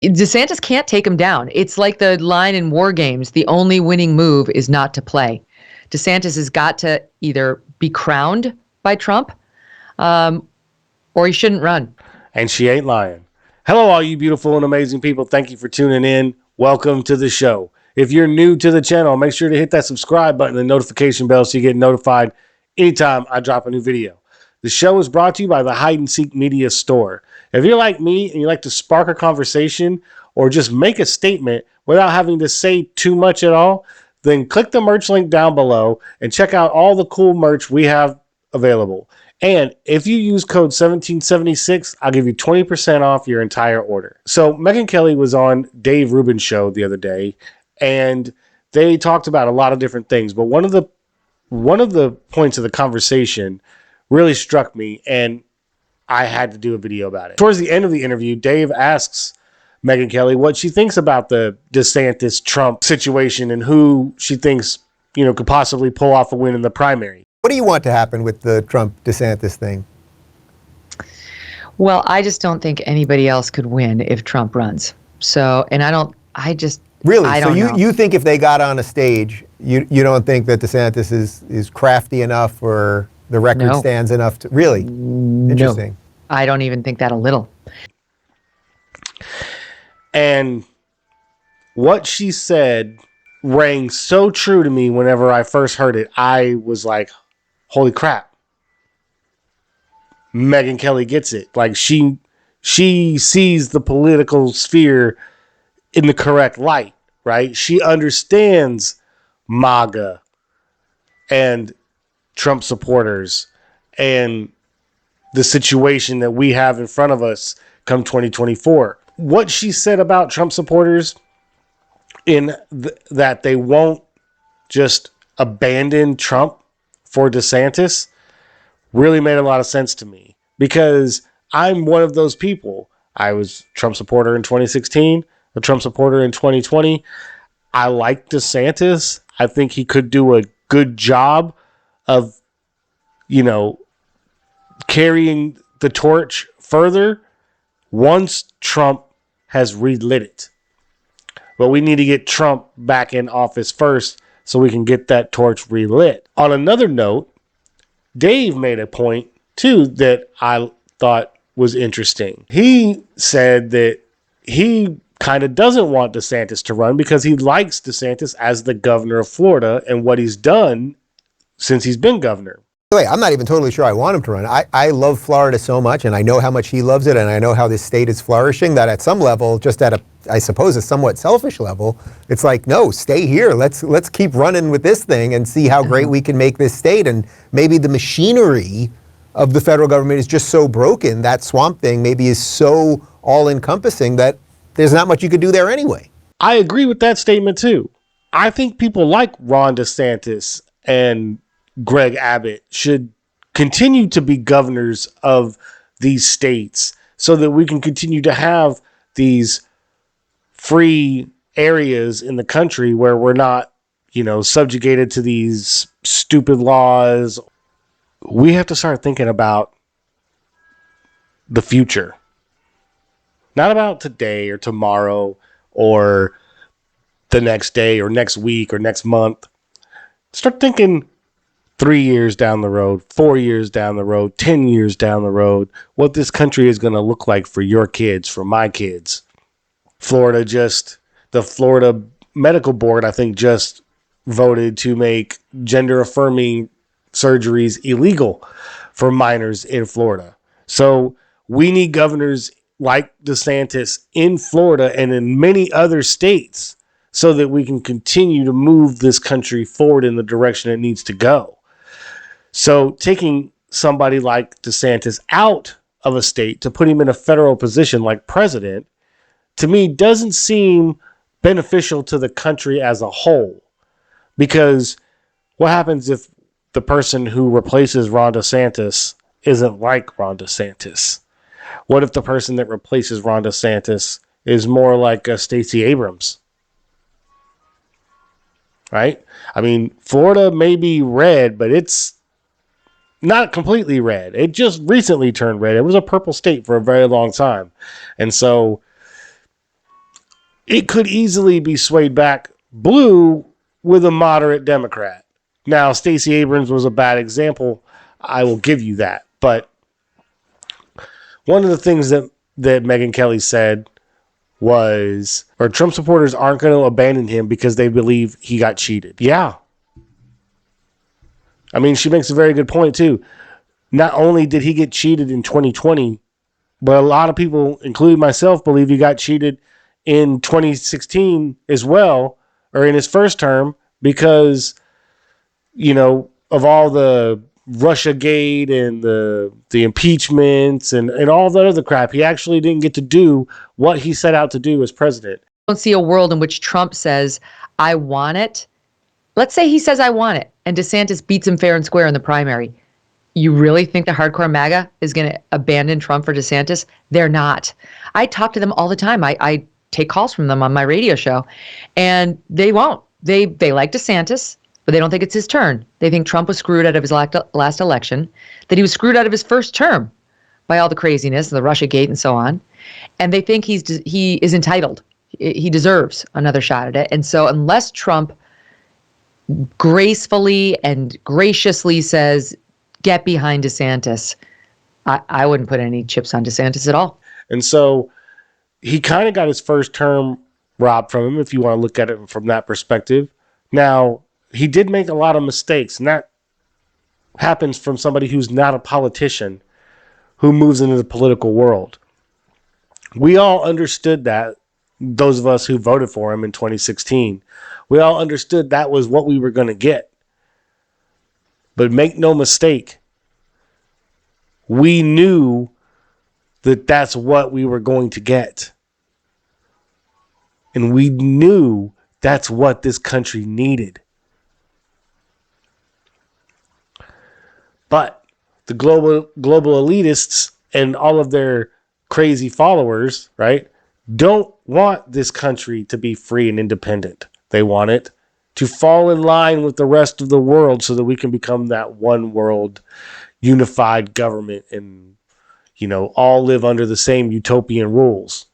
DeSantis can't take him down. It's like the line in War Games: the only winning move is not to play. DeSantis has got to either be crowned by Trump, or he shouldn't run. And she ain't lying. Hello, all you beautiful and amazing people. Thank you for tuning in. Welcome to the show. If you're new to the channel, make sure to hit that subscribe button and notification bell so you get notified anytime I drop a new video. The show is brought to you by the Hide and Seek Media Store. If you're like me and you like to spark a conversation or just make a statement without having to say too much at all, then click the merch link down below and check out all the cool merch we have available. And if you use code 1776, I'll give you 20% off your entire order. So Megyn Kelly was on Dave Rubin's show the other day, and they talked about a lot of different things. But one of the points of the conversation really struck me, and I had to do a video about it. Towards the end of the interview, Dave asks Megyn Kelly what she thinks about the DeSantis-Trump situation and who she thinks, could possibly pull off a win in the primary. What do you want to happen with the Trump-DeSantis thing? Well, I just don't think anybody else could win if Trump runs. So, and I don't know. You think if they got on a stage, you don't think that DeSantis is crafty enough or the record stands enough to really? Interesting. No, I don't even think that a little. And what she said rang so true to me whenever I first heard it. I was like, holy crap. Megyn Kelly gets it. Like she sees the political sphere in the correct light, right? She understands MAGA and Trump supporters and the situation that we have in front of us come 2024. What she said about Trump supporters in that they won't just abandon Trump for DeSantis really made a lot of sense to me, because I'm one of those people. I was a Trump supporter in 2016, a Trump supporter in 2020. I like DeSantis. I think he could do a good job of, carrying the torch further once Trump has relit it. But we need to get Trump back in office first so we can get that torch relit. On another note, Dave made a point, too, that I thought was interesting. He said that he kind of doesn't want DeSantis to run because he likes DeSantis as the governor of Florida and what he's done since he's been governor. Wait, I'm not even totally sure I want him to run. I love Florida so much, and I know how much he loves it, and I know how this state is flourishing, that at some level, just at I suppose a somewhat selfish level, it's like, no, stay here. Let's keep running with this thing and see how great we can make this state. And maybe the machinery of the federal government is just so broken, that swamp thing maybe is so all-encompassing that there's not much you could do there anyway. I agree with that statement, too. I think people like Ron DeSantis and Greg Abbott should continue to be governors of these states so that we can continue to have these free areas in the country where we're not, subjugated to these stupid laws. We have to start thinking about the future. Not about today or tomorrow or the next day or next week or next month. Start thinking 3 years down the road, 4 years down the road, 10 years down the road, what this country is going to look like for your kids, for my kids. The Florida Medical Board, I think, just voted to make gender-affirming surgeries illegal for minors in Florida. So we need governors like DeSantis in Florida and in many other states so that we can continue to move this country forward in the direction it needs to go. So taking somebody like DeSantis out of a state to put him in a federal position like president, to me, doesn't seem beneficial to the country as a whole. Because what happens if the person who replaces Ron DeSantis isn't like Ron DeSantis? What if the person that replaces Ron DeSantis is more like Stacey Abrams? Right? I mean, Florida may be red, but it's not completely red. It just recently turned red. It was a purple state for a very long time. And so it could easily be swayed back blue with a moderate Democrat. Now, Stacey Abrams was a bad example. I will give you that. But one of the things that Megyn Kelly said was, or Trump supporters aren't going to abandon him because they believe he got cheated. Yeah. I mean, she makes a very good point, too. Not only did he get cheated in 2020, but a lot of people, including myself, believe he got cheated in 2016 as well, or in his first term, because, you know, of all the Russiagate and the impeachments and all the other crap, he actually didn't get to do what he set out to do as president. I don't see a world in which Trump says, I want it. Let's say he says, I want it, and DeSantis beats him fair and square in the primary. You really think the hardcore MAGA is going to abandon Trump for DeSantis? They're not. I talk to them all the time. I take calls from them on my radio show, and they won't. They like DeSantis, but they don't think it's his turn. They think Trump was screwed out of his last election, that he was screwed out of his first term by all the craziness, the Russiagate and so on. And they think he is entitled. He deserves another shot at it. And so unless Trump gracefully and graciously says, get behind DeSantis, I wouldn't put any chips on DeSantis at all. And so he kind of got his first term robbed from him, if you want to look at it from that perspective. Now, he did make a lot of mistakes, and that happens from somebody who's not a politician who moves into the political world. We all understood that, those of us who voted for him in 2016. We all understood that was what we were going to get. But make no mistake, we knew that that's what we were going to get. And we knew that's what this country needed. But the global elitists and all of their crazy followers, right, don't want this country to be free and independent. They want it to fall in line with the rest of the world so that we can become that one world unified government and, you know, all live under the same utopian rules.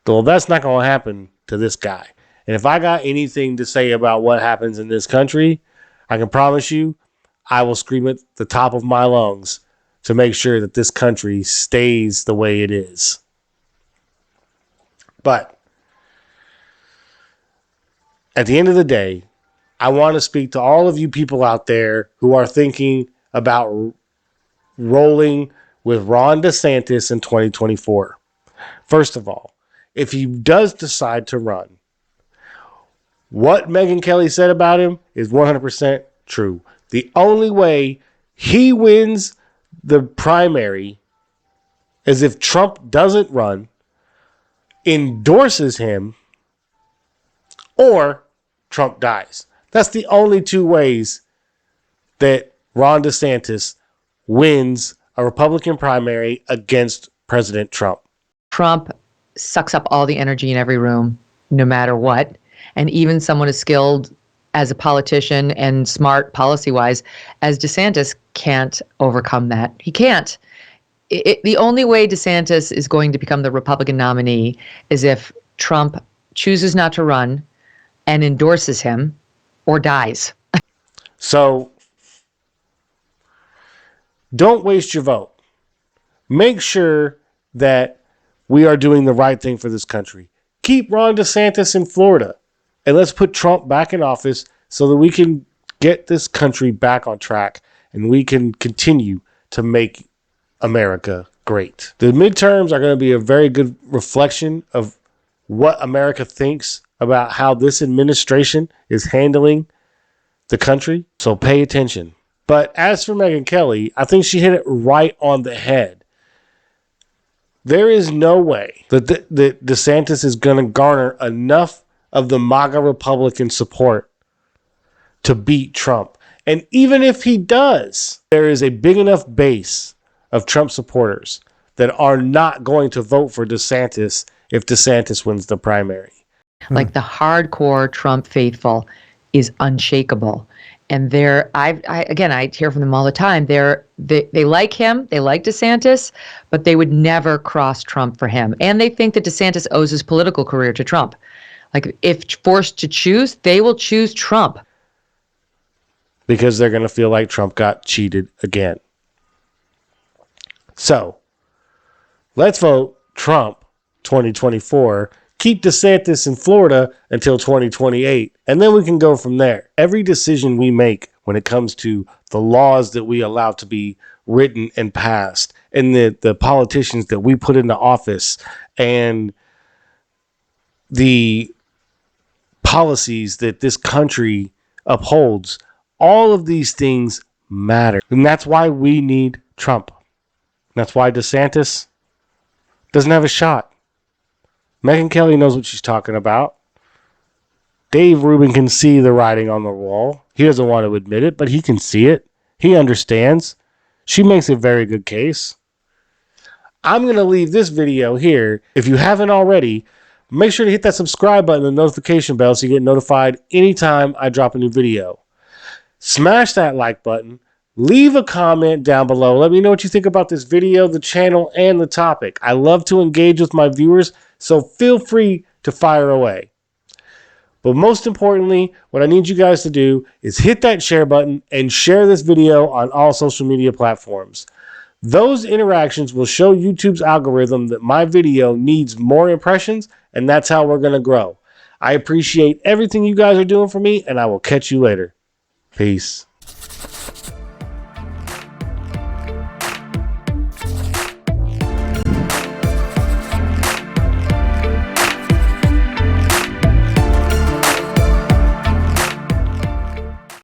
Well, that's not going to happen to this guy. And if I got anything to say about what happens in this country, I can promise you I will scream at the top of my lungs to make sure that this country stays the way it is. But at the end of the day, I want to speak to all of you people out there who are thinking about rolling with Ron DeSantis in 2024. First of all, if he does decide to run, what Megyn Kelly said about him is 100% true. The only way he wins the primary is if Trump doesn't run, endorses him, or Trump dies. That's the only two ways that Ron DeSantis wins a Republican primary against President Trump. Trump sucks up all the energy in every room, no matter what. And even someone as skilled as a politician and smart policy-wise as DeSantis can't overcome that. He can't. The only way DeSantis is going to become the Republican nominee is if Trump chooses not to run and endorses him or dies. So don't waste your vote. Make sure that we are doing the right thing for this country. Keep Ron DeSantis in Florida, and let's put Trump back in office so that we can get this country back on track and we can continue to make America great. The midterms are going to be a very good reflection of what America thinks about how this administration is handling the country. So pay attention. But as for Megyn Kelly, I think she hit it right on the head. There is no way that DeSantis is going to garner enough of the MAGA Republican support to beat Trump. And even if he does, there is a big enough base of Trump supporters that are not going to vote for DeSantis if DeSantis wins the primary. Like the hardcore Trump faithful is unshakable. And I hear from them all the time. They like him, they like DeSantis, but they would never cross Trump for him. And they think that DeSantis owes his political career to Trump. Like, if forced to choose, they will choose Trump. Because they're going to feel like Trump got cheated again. So, let's vote Trump 2024. Keep DeSantis in Florida until 2028, and then we can go from there. Every decision we make when it comes to the laws that we allow to be written and passed, and the politicians that we put into office, and the policies that this country upholds, all of these things matter. And that's why we need Trump. That's why DeSantis doesn't have a shot. Megyn Kelly knows what she's talking about. Dave Rubin can see the writing on the wall. He doesn't want to admit it, but he can see it. He understands. She makes a very good case. I'm going to leave this video here. If you haven't already, make sure to hit that subscribe button and the notification bell so you get notified anytime I drop a new video. Smash that like button. Leave a comment down below. Let me know what you think about this video, the channel, and the topic. I love to engage with my viewers, so feel free to fire away. But most importantly, what I need you guys to do is hit that share button and share this video on all social media platforms. Those interactions will show YouTube's algorithm that my video needs more impressions, and that's how we're going to grow. I appreciate everything you guys are doing for me, and I will catch you later. Peace.